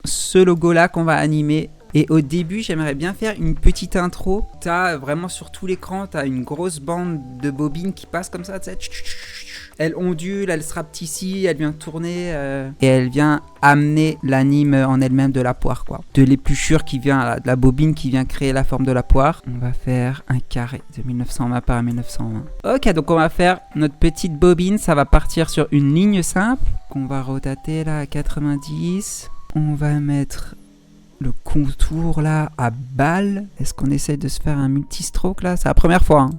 ce logo-là qu'on va animer. Et au début, j'aimerais bien faire une petite intro. T'as vraiment sur tout l'écran, t'as une grosse bande de bobines qui passe comme ça, tu sais. Elle ondule, elle se rapetisse ici, elle vient tourner et elle vient amener l'anime en elle-même de la poire, quoi. De l'épluchure qui vient, de la bobine qui vient créer la forme de la poire. On va faire un carré de 1920 par 1920. Ok, donc on va faire notre petite bobine. Ça va partir sur une ligne simple qu'on va rotater là à 90. On va mettre le contour là à balle. Est-ce qu'on essaye de se faire un multistroke là? C'est la première fois. Hein.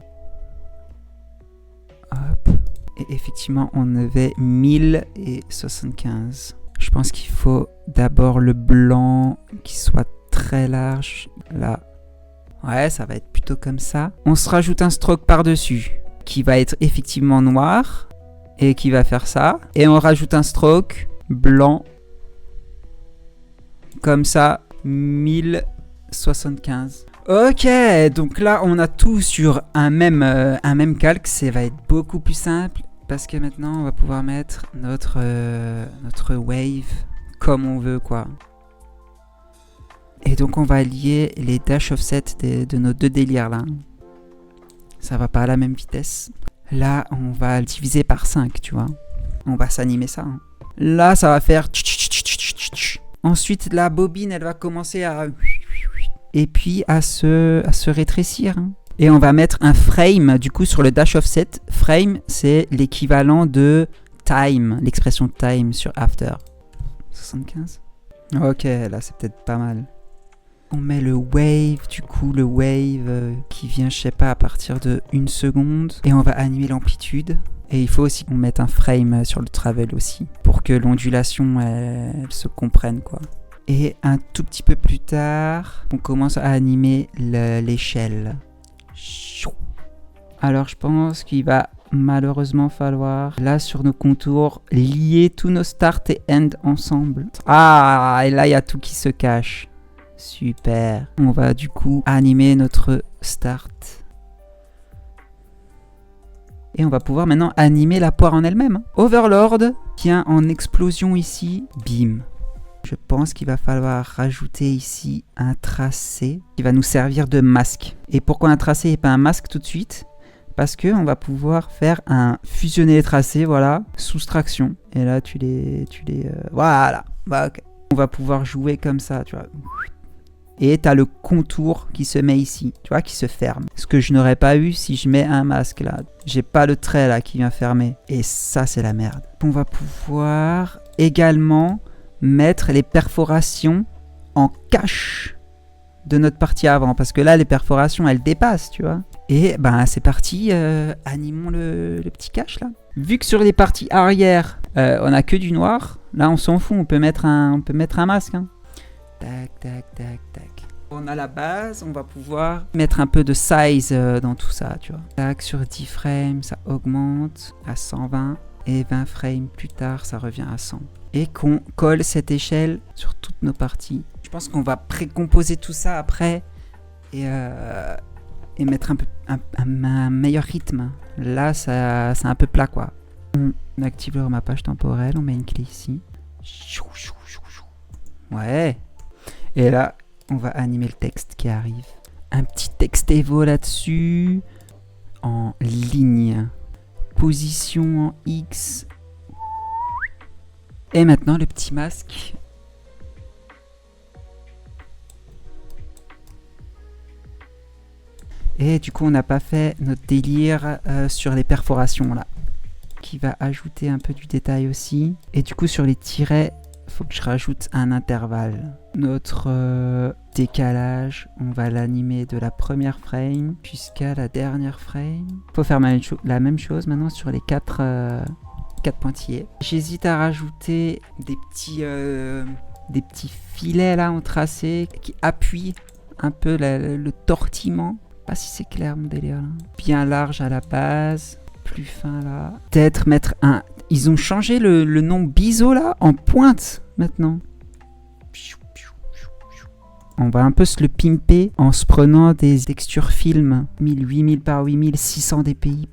Hop. Et effectivement, on avait 1075. Je pense qu'il faut d'abord le blanc qui soit très large. Là. Ouais, ça va être plutôt comme ça. On se rajoute un stroke par-dessus qui va être effectivement noir et qui va faire ça. Et on rajoute un stroke blanc comme ça, 1075. Ok, donc là on a tout sur un même calque. Ça va être beaucoup plus simple parce que maintenant on va pouvoir mettre notre wave comme on veut, quoi. Et donc on va lier les dash offset de nos deux délires là. Ça va pas à la même vitesse. Là on va le diviser par 5, tu vois. On va s'animer ça. Hein. Là ça va faire... Ensuite la bobine elle va commencer à... Et puis à se rétrécir. Hein. Et on va mettre un frame du coup sur le dash offset. Frame c'est l'équivalent de time, l'expression time sur after. 75. Ok, là c'est peut-être pas mal. On met le wave, du coup le wave qui vient, je sais pas, à partir de 1 seconde. Et on va animer l'amplitude. Et il faut aussi qu'on mette un frame sur le travel aussi. Pour que l'ondulation, elle se comprenne, quoi. Et un tout petit peu plus tard, on commence à animer l'échelle. Alors je pense qu'il va malheureusement falloir, là sur nos contours, lier tous nos start et end ensemble. Ah, et là il y a tout qui se cache. Super. On va du coup animer notre start. Et on va pouvoir maintenant animer la poire en elle-même. Overlord vient en explosion ici. Bim. Je pense qu'il va falloir rajouter ici un tracé qui va nous servir de masque. Et pourquoi un tracé et pas un masque tout de suite? Parce qu'on va pouvoir faire un fusionner les tracés, voilà, soustraction. Et là, tu les voilà. Bah, okay. On va pouvoir jouer comme ça, tu vois. Et tu as le contour qui se met ici, tu vois, qui se ferme. Ce que je n'aurais pas eu si je mets un masque là. J'ai pas le trait là qui vient fermer. Et ça, c'est la merde. On va pouvoir également mettre les perforations en cache de notre partie avant. Parce que là, les perforations, elles dépassent, tu vois. Et ben, c'est parti. Animons le petit cache là. Vu que sur les parties arrière, on a que du noir, là, on s'en fout. On peut mettre un masque, hein. Tac, tac, tac, tac. On a la base, on va pouvoir mettre un peu de size dans tout ça, tu vois. Tac, sur 10 frames, ça augmente à 120. Et 20 frames plus tard, ça revient à 100. Et qu'on colle cette échelle sur toutes nos parties. Je pense qu'on va précomposer tout ça après et mettre un meilleur rythme. Là, c'est un peu plat, quoi. On active le remappage temporel, on met une clé ici. Ouais. Et là, on va animer le texte qui arrive. Un petit texte Evo là-dessus. En ligne. Position en X. Et maintenant, le petit masque. Et du coup, on n'a pas fait notre délire sur les perforations là. Qui va ajouter un peu du détail aussi. Et du coup, sur les tirets, faut que je rajoute un intervalle. Notre décalage, on va l'animer de la première frame jusqu'à la dernière frame. Faut faire la même chose maintenant sur les 4 pointillés. J'hésite à rajouter des petits filets là en tracé qui appuient un peu le tortillement. Pas si c'est clair mon délire là. Bien large à la base, plus fin là. Peut-être mettre un... Ils ont changé le nom biseau là en pointe maintenant. On va un peu se le pimper en se prenant des textures film. 8000 par 8000, 600 dpi.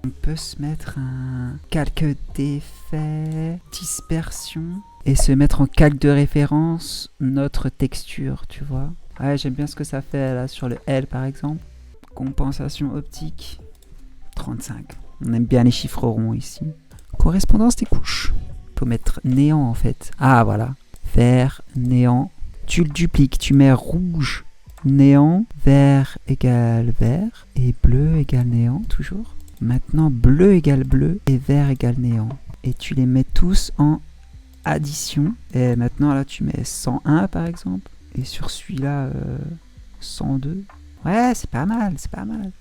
On peut se mettre un calque d'effet, dispersion, et se mettre en calque de référence notre texture, tu vois. Ouais, j'aime bien ce que ça fait là sur le L par exemple. Compensation optique, 35. On aime bien les chiffres ronds ici. Correspondance des couches. Faut mettre néant en fait. Ah voilà. Vert, néant. Tu le dupliques, tu mets rouge, néant, vert égale vert, et bleu égale néant toujours. Maintenant bleu égale bleu et vert égale néant. Et tu les mets tous en addition. Et maintenant là tu mets 101 par exemple. Et sur celui-là 102. Ouais, c'est pas mal, c'est pas mal.